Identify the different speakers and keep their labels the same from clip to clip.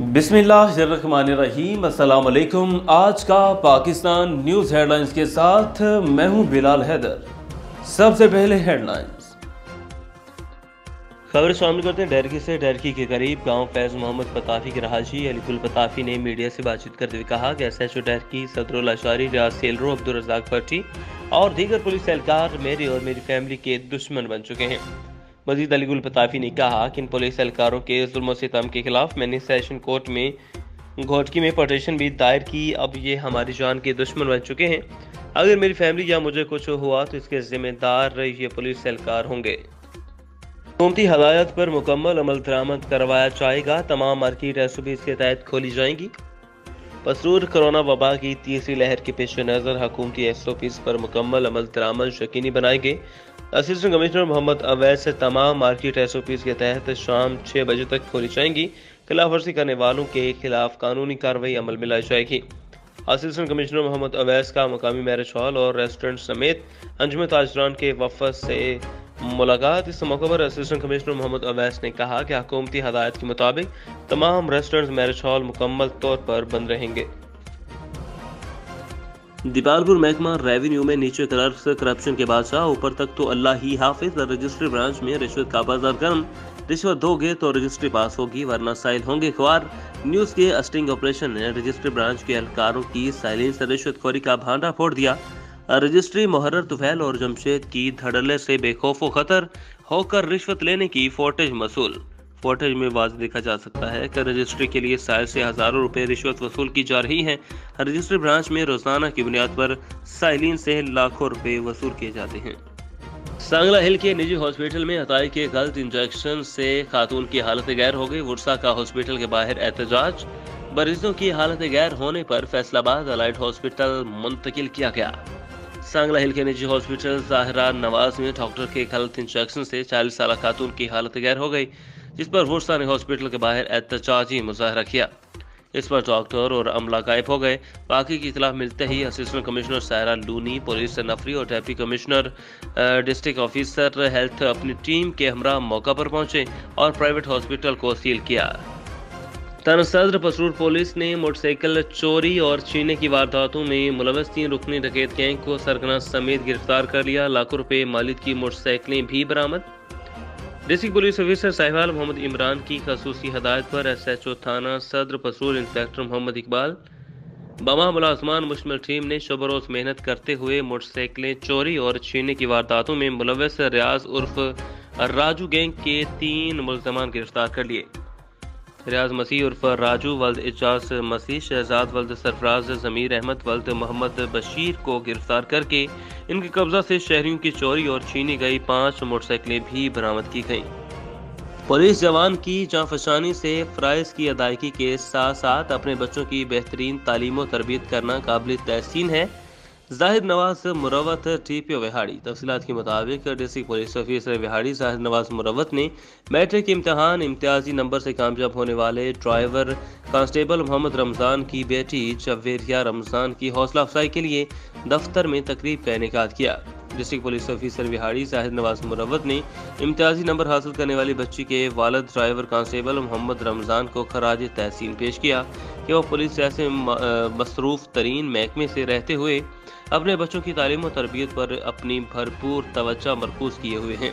Speaker 1: बिस्मिल्लाहिर्रहमानिर्रहीम। अस्सलाम वालेकुम। आज का पाकिस्तान न्यूज़ हेडलाइंस के साथ मैं हूं बिलाल हैदर। सबसे पहले हेडलाइंस खबर शामिल करते हैं। डरकी से डरकी के करीब गांव फैज मोहम्मद पताफी के रहायशी अलीकुल पताफी ने मीडिया से बातचीत करते हुए कहा कि SHO डरकी सदरुल अशारी, रियाज सेलरो, अब्दुल रज़ाक भट्टी और दीगर पुलिस एहलकार मेरे और मेरी फैमिली के दुश्मन बन चुके हैं। मजीद अलीकुल पताफी ने कहा कि इन पुलिस एहलकारों के जुल्म सितम के खिलाफ मैंने सेशन कोर्ट में घोटकी में पटिशन भी दायर की। अब ये हमारी जान के दुश्मन बन चुके हैं। अगर मेरी फैमिली या मुझे कुछ हुआ तो इसके जिम्मेदार ये पुलिस एहलकार होंगे। हुकूमती हदायत पर मुकम्मल अमल दरामद करवाया जाएगा। तमाम मार्केट SOPs के तहत खोली जाएंगी। मसरूर कोरोना वबा की तीसरी लहर के पेश नज़र हुकूमती SOPs पर मुकम्मल अमल दरामद यकीनी बनाएंगे। असिस्टेंट कमिश्नर मोहम्मद अवैस से तमाम मार्केट SOPs के तहत शाम 6 बजे तक खोली जाएंगी। खिलाफ वर्जी करने वालों के खिलाफ कानूनी कार्रवाई अमल में लाई जाएगी। असिस्टेंट कमिश्नर मोहम्मद अवैस का मुकामी मैरिज हॉल और रेस्टोरेंट समेत अंजुमन ताजरान के वफद से मुलाकात। इस मौके पर असिस्टेंट कमिश्नर मोहम्मद अवैस ने कहा कि हुकूमती हदायत के मुताबिक तमाम रेस्टोरेंट मैरिज हॉल मुकम्मल तौर पर बंद रहेंगे। दीपालपुर महकमा रेवेन्यू में नीचे क्लर्क्स करप्शन के बादशाह, ऊपर तक तो अल्लाह ही हाफिज। रजिस्ट्री ब्रांच में रिश्वत का बाजार गर्म। रिश्वत दोगे तो रजिस्ट्री पास होगी वरना साइल होंगे ख्वार। न्यूज़ के अस्टिंग ऑपरेशन ने रजिस्ट्री ब्रांच के एहलकारों की साइलिंग से रिश्वतखोरी का भांडा फोड़ दिया। रजिस्ट्री मुहर्रर तुफैल और जमशेद की धड़ल्ले से बेखौफ खतर होकर रिश्वत लेने की फोटेज मसूल। फोटेज में वाज़ देखा जा सकता है कि रजिस्ट्री के लिए साइल से हजारों रुपए रिश्वत वसूल की जा रही है। रजिस्ट्री ब्रांच में रोजाना की बुनियाद पर साइलिन से लाखों रुपए वसूल किए जाते हैं। सांगला हिल के निजी हॉस्पिटल में हताई के गलत इंजेक्शन से खातून की हालत गैर हो गई। वुरसा का हॉस्पिटल के बाहर एहतजाज। मरीजों की हालत गैर होने पर फैसलाबाद अलाइड हॉस्पिटल मुंतकिल किया गया। सांगला हिल के निजी हॉस्पिटल ज़ाहिरा नवाज में डॉक्टर के गलत इंजेक्शन से 40 साल खातून की हालत गैर हो गई, जिस पर वुरसा ने हॉस्पिटल के बाहर एहतजाजी मुजाहरा किया। इस पर डॉक्टर और अमला गायब हो गए। बाकी की इतला मिलते ही assistant commissioner Saira Looni, police नफरी और deputy commissioner district officer health अपनी टीम के हमरा मौका पर पहुंचे और प्राइवेट हॉस्पिटल को सील किया। थाना सदर पसरूर पुलिस ने मोटरसाइकिल चोरी और छीनने की वारदातों में मुलव्वस 3 रुकनी डकैत गैंग को सरगना समेत गिरफ्तार कर लिया। लाखों रुपए मालिक की मोटरसाइकिलें भी बरामद। District police officer Sahiwal Mohammad Imran की खसूसी हदायत पर SHO थाना सदर पसरूर इंस्पेक्टर मोहम्मद इकबाल बमा मुलाजमान मुश्तमिल टीम ने शब-रोज मेहनत करते हुए मोटरसाइकिलें चोरी और छीनने की वारदातों में मुलव्वस रियाज उर्फ राजू गैंग के 3 मुल्ज़मान गिरफ्तार कर लिए। रियाज मसीह उर्फ राजू वल्द इजाज मसीह, शहजाद वल्द सरफराज, जमीर अहमद वल्द मोहम्मद बशीर को गिरफ्तार करके इनके कब्जा से शहरियों की चोरी और छीनी गई 5 मोटरसाइकिलें भी बरामद की गईं। पुलिस जवान की जांफशानी से फ़राइज़ की अदायगी के साथ साथ अपने बच्चों की बेहतरीन तालीम और तरबियत करना काबिल तहसीन है। जाहिद नवाज मुरवत TPO विहाड़ी। तफसीलात के मुताबिक district police officer Vehari Zahid Nawaz Marwat ने मैट्रिक इम्तहान इम्तियाजी नंबर से कामयाब होने वाले ड्राइवर कांस्टेबल मोहम्मद रमज़ान की बेटी जवेरिया रमज़ान की हौसला अफजाई के लिए दफ्तर में तकरीब का इनेकाद किया। District police officer Vehari Zahid Nawaz Marwat ने इम्तियाजी नंबर हासिल करने वाली बच्ची के वालिद ड्राइवर कांस्टेबल मोहम्मद रमज़ान को खराज तहसीन पेश किया कि वह पुलिस जैसे मसरूफ़ तरीन महकमे से रहते हुए अपने बच्चों की तालीम और तरबियत पर अपनी भरपूर तवज्जो मरकूज किए हुए हैं।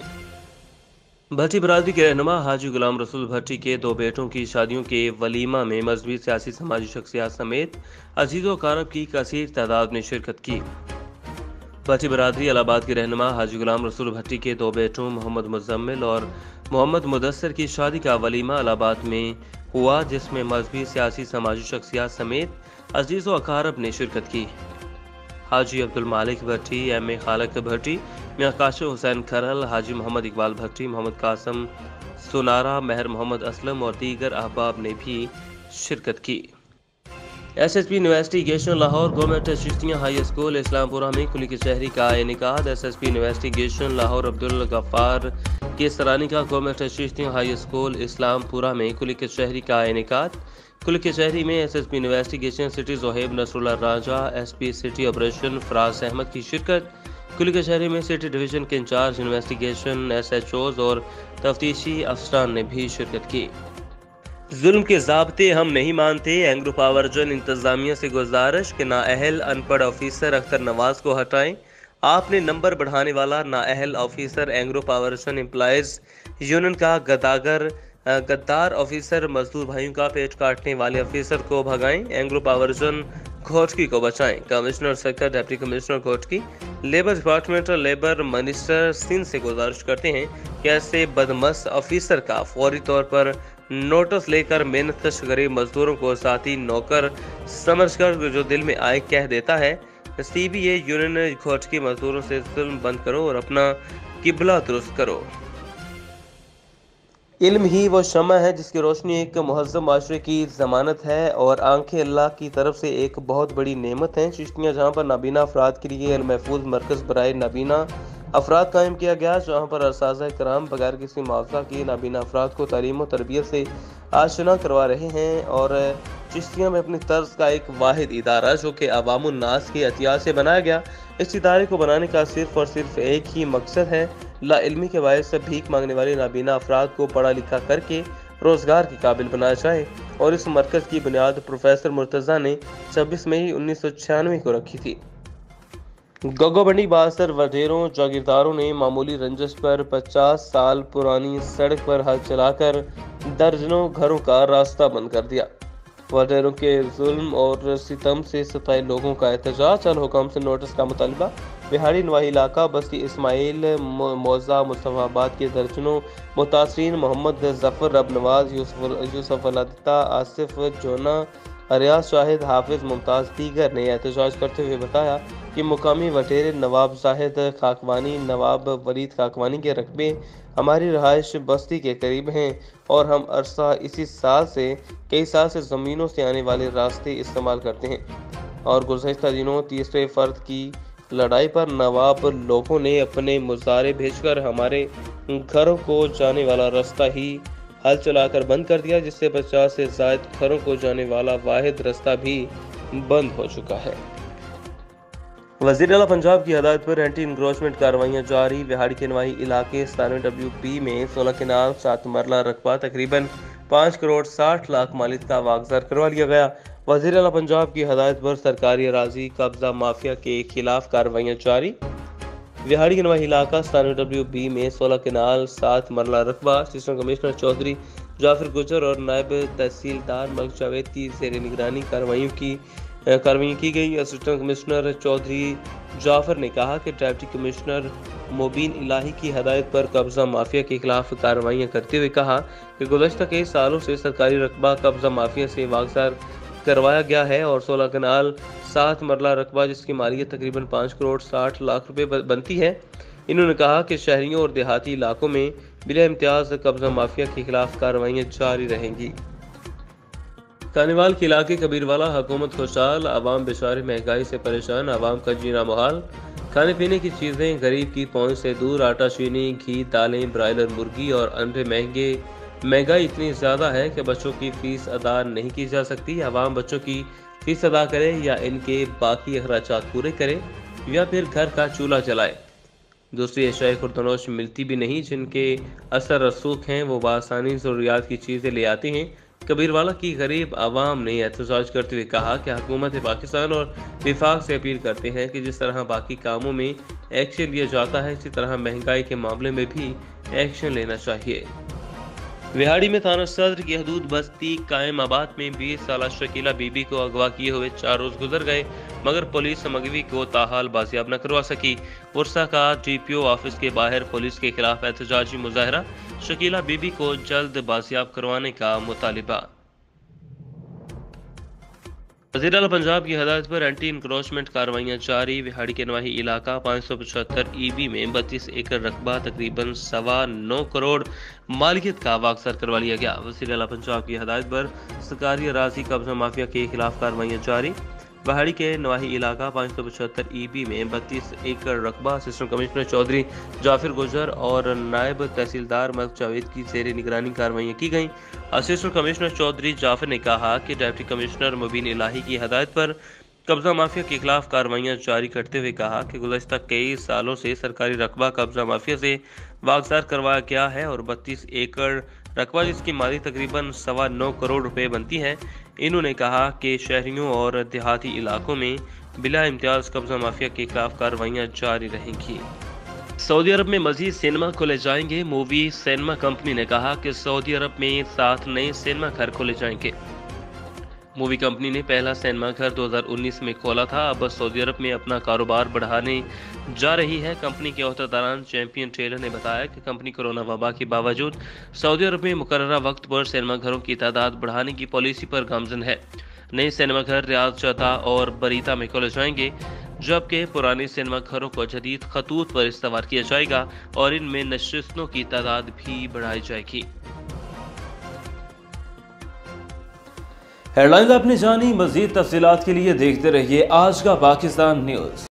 Speaker 1: भट्टी बरादरी के रहनुमा हाजी गुलाम रसूल भट्टी के 2 बेटों की शादियों के वलीमा में मजहबी, सियासी, समाजी शख्सियात समेत अजीज़ व अकारब की कसीर तादाद ने शिरकत की। भट्टी बरादरी इलाहाबाद के रहनुमा हाजी गुलाम रसूल भट्टी के 2 बेटों मोहम्मद मुजम्मिल और मोहम्मद मुदस्सर की शादी का वलीमा इलाहाबाद में हुआ, जिसमें मजहबी, सियासी, समाजी शख्सियात समेत अजीज़ व अकारब ने शिरकत की। हाजी अब्दुल मालिक भट्टी, MA खालक भट्टी, मियां काशिफ हुसैन खरल, हाजी मोहम्मद इकबाल भट्टी, मोहम्मद कासम सुनारा, महर मोहम्मद असलम और दीगर अहबाब ने भी शिरकत की। SSP investigation Lahore government Chishtian high school Islampura में खुली कचहरी का इनेकाद। SSP इन्वेस्टिगेशन लाहौर अब्दुल गफ्फार के सरानी का government Chishtian high school Islampura में खुली कचहरी का इनेकाद। खुली कचहरी में SSP investigation city Zohaib Nasrullah Raja, SP city operation Faraz Ahmed की शिरकत। खुली कचहरी में सिटी डिवीजन के इंचार्ज इन्वेस्टिगेशन SHOs और तफ्तीशी अफसरान ने भी शिरकत की। ظلم کے ضابطے ہم نہیں مانتے، اینگرو پاور جن انتظامیہ سے گزارش کہ نااہل ان پڑھ آفیسر اختر نواز کو ہٹائیں۔ آپ نے نمبر بڑھانے والا نااہل آفیسر اینگرو پاور جن امپلائیز یونین کا غدار آفیسر مزدور بھائیوں کا پیٹ کاٹنے والے آفیسر کو بھگائیں، اینگرو پاور جن گھوٹکی کو بچائیں۔ Commissioner sector deputy commissioner Ghotki labour department اور لیبر منسٹر سندھ سے گزارش کرتے ہیں کہ ایسے بدمست آفیسر کا فوری طور پر نوٹس لے کر محنت کش غریب مزدوروں کو ذاتی نوکر سمجھ کر جو دل میں آئے کہہ دیتا ہے۔ C B A union Ghotki مزدوروں سے ظلم بند کرو اور اپنا قبلہ درست کرو۔ علم ہی وہ شمع ہے جس کی روشنی ایک مہذب معاشرے کی ضمانت ہے اور آنکھیں اللہ کی طرف سے ایک بہت بڑی نعمت ہیں۔ چشتیاں جہاں پر نابینا افراد کے لیے المحفوظ مرکز برائے نابینا افراد قائم کیا گیا، جہاں پر اساتذہ کرام بغیر کسی معاوضہ کے نابینا افراد کو تعلیم و تربیت سے آشنا کروا رہے ہیں، اور چشتیاں میں اپنی طرز کا ایک واحد ادارہ جو کہ عوام الناس کے عطیات سے بنایا گیا، اس ادارے کو بنانے کا صرف اور صرف ایک ہی مقصد ہے، لا علمی کے باعث بھیک مانگنے والے نابینا افراد کو پڑھا لکھا کر کے روزگار کے قابل بنایا جائے، اور اس مرکز کی بنیاد پروفیسر مرتضیٰ نے 26 مئی 1996 کو رکھی تھی۔ گگو بنڈی باسر وڈیروں جاگیرداروں نے معمولی رنجش پر 50 سال پرانی سڑک پر ہل چلا کر درجنوں گھروں کا راستہ بند کر دیا۔ وڈیروں کے ظلم اور ستم سے ستائے لوگوں کا احتجاج، الحکام سے نوٹس کا مطالبہ۔ بہاڑی نواحی علاقہ بستی اسماعیل موضع مصطفیٰ آباد کے درجنوں متاثرین محمد ظفر، رب نواز، یوسف ولادتہ، آصف جونا، ریاض شاہد، حافظ ممتاز دیگر نے احتجاج کرتے ہوئے بتایا کہ مقامی وڈیرے نواب زاہد خاکوانی، نواب ولید خاکوانی کے رقبے ہماری رہائش بستی کے قریب ہیں، اور ہم عرصہ کئی سال سے زمینوں سے آنے والے راستے استعمال کرتے ہیں، اور گزشتہ دنوں تیسرے فرد کی لڑائی پر نواب لوگوں نے اپنے مظاہرے بھیج کر ہمارے گھروں کو جانے والا راستہ ہی ہل چلا کر بند کر دیا، جس سے 50 سے زائد گھروں کو جانے والا واحد راستہ بھی بند ہو چکا ہے۔ وزیر اعلیٰ پنجاب کی ہدایت پر اینٹی انکروچمنٹ کارروائیاں جاری، بہاڑی کے نواحی علاقے 97WB میں 16 کنال 7 مرلہ رقبہ تقریباً 5 کروڑ 60 لاکھ مالیت کا واگزار کروا لیا گیا۔ وزیر اعلیٰ پنجاب کی ہدایت پر سرکاری اراضی قبضہ مافیا کے خلاف کارروائیاں جاری، بہاڑی کے نواحی علاقہ 97WB میں 16 کنال 7 مرلہ رقبہ اسسٹنٹ کمشنر چودھری جعفر گجر اور نائب تحصیلدار ملک جاوید کی زیر نگرانی کارروائیاں کی گئی۔ اسسٹنٹ کمشنر چودھری جعفر نے کہا کہ ڈپٹی کمشنر مبین الہی کی ہدایت پر قبضہ مافیا کے خلاف کارروائیاں کرتے ہوئے کہا کہ گزشتہ کئی سالوں سے سرکاری رقبہ قبضہ مافیا سے واگزار کروایا گیا ہے، اور 16 کنال 7 مرلہ رقبہ جس کی مالیت تقریباً 5 کروڑ 60 لاکھ روپے بنتی ہے۔ انہوں نے کہا کہ شہریوں اور دیہاتی علاقوں میں بلا امتیاز قبضہ مافیا کے خلاف کارروائیاں جاری رہیں گی۔ کانیوال کے علاقے کبیروالا حکومت خوشحال، عوام بےچارے مہنگائی سے پریشان، عوام کا جینا محال، کھانے پینے کی چیزیں غریب کی پہنچ سے دور، آٹا چینی گھی دالیں برائلر مرغی اور انڈے مہنگائی اتنی زیادہ ہے کہ بچوں کی فیس ادا نہیں کی جا سکتی۔ عوام بچوں کی فیس ادا کرے یا ان کے باقی اخراجات پورے کرے یا پھر گھر کا چولہا جلائے، دوسری اشیاء خوردنوش ملتی بھی نہیں جن کے اثر رسوخ ہیں، وہ بآسانی ضروریات کی چیزیں لے آتے ہیں۔ کبیروالا کی غریب عوام نے احتجاج کرتے ہوئے کہا کہ حکومت پاکستان اور وفاق سے اپیل کرتے ہیں کہ جس طرح باقی کاموں میں ایکشن لیا جاتا ہے، اسی طرح مہنگائی کے معاملے میں بھی ایکشن لینا چاہیے۔ بہاڑی میں تھانہ صدر کی حدود بستی قائم آباد میں 20 سالہ شکیلہ بی بی کو اغوا کیے ہوئے 4 روز گزر گئے مگر پولیس مغوی کو تاحال بازیاب نہ کروا سکی۔ ورثہ کا DPO آفس کے باہر پولیس کے خلاف احتجاجی مظاہرہ، شکیلہ بی بی کو جلد بازیاب کروانے کا مطالبہ۔ وزیر اعلیٰ پنجاب کی ہدایت پر اینٹی انکروچمنٹ کارروائیاں جاری، بہاڑی کے نواحی علاقہ 575 EB میں 32 ایکڑ رقبہ تقریباً 9.25 کروڑ مالیت کا واگزار کروا لیا گیا۔ وزیر اعلیٰ پنجاب کی ہدایت پر سرکاری اراضی قبضہ مافیا کے خلاف کارروائیاں جاری، بہاڑی کے نواحی علاقہ 575 EB میں 32 ایکڑ رقبہ اسسٹنٹ کمشنر چودھری جعفر گجر اور نائب تحصیلدار ملک جاوید کی زیر نگرانی کارروائیاں کی گئیں۔ اسسٹنٹ کمشنر چودھری جعفر نے کہا کہ ڈپٹی کمشنر مبین الہی کی ہدایت پر قبضہ مافیا کے خلاف کارروائیاں جاری کرتے ہوئے کہا کہ گزشتہ کئی سالوں سے سرکاری رقبہ قبضہ مافیا سے واگزار کروایا گیا ہے اور 32 ایکڑ रकबा जिसकी माली तकरीबन 9.25 करोड़ रुपए बनती है। इन्होंने कहा कि शहरियों और देहाती इलाकों में बिला इम्तियाज कब्जा माफिया के खिलाफ कार्रवाइयां जारी रहेंगी। सऊदी अरब में मजीद सिनेमा खोले जाएंगे। मूवी सिनेमा कंपनी ने कहा कि सऊदी अरब में 7 नए सिनेमा घर खोले जाएंगे। मूवी कंपनी ने पहला सिनेमा घर 2019 में खोला था। अब सऊदी अरब में अपना कारोबार बढ़ाने जा रही है। कंपनी के अहदेदार चैंपियन टेलर ने बताया कि कंपनी कोरोना वबा के बावजूद सऊदी अरब में मुकर्ररा वक्त पर सिनेमा घरों की तादाद बढ़ाने की पॉलिसी पर गामजन है। नए सिनेमा घर रियाद, जद्दा और बरीता में खोले जाएंगे, जबकि पुराने सिनेमा घरों को जदीद खतूत पर इस्तेमाल किया जाएगा और इनमें नशिस्तों की तादाद भी बढ़ाई जाएगी।
Speaker 2: हेडलाइंस आपने जानी। मजीद तफसीलात के लिए देखते रहिए आज का पाकिस्तान न्यूज़।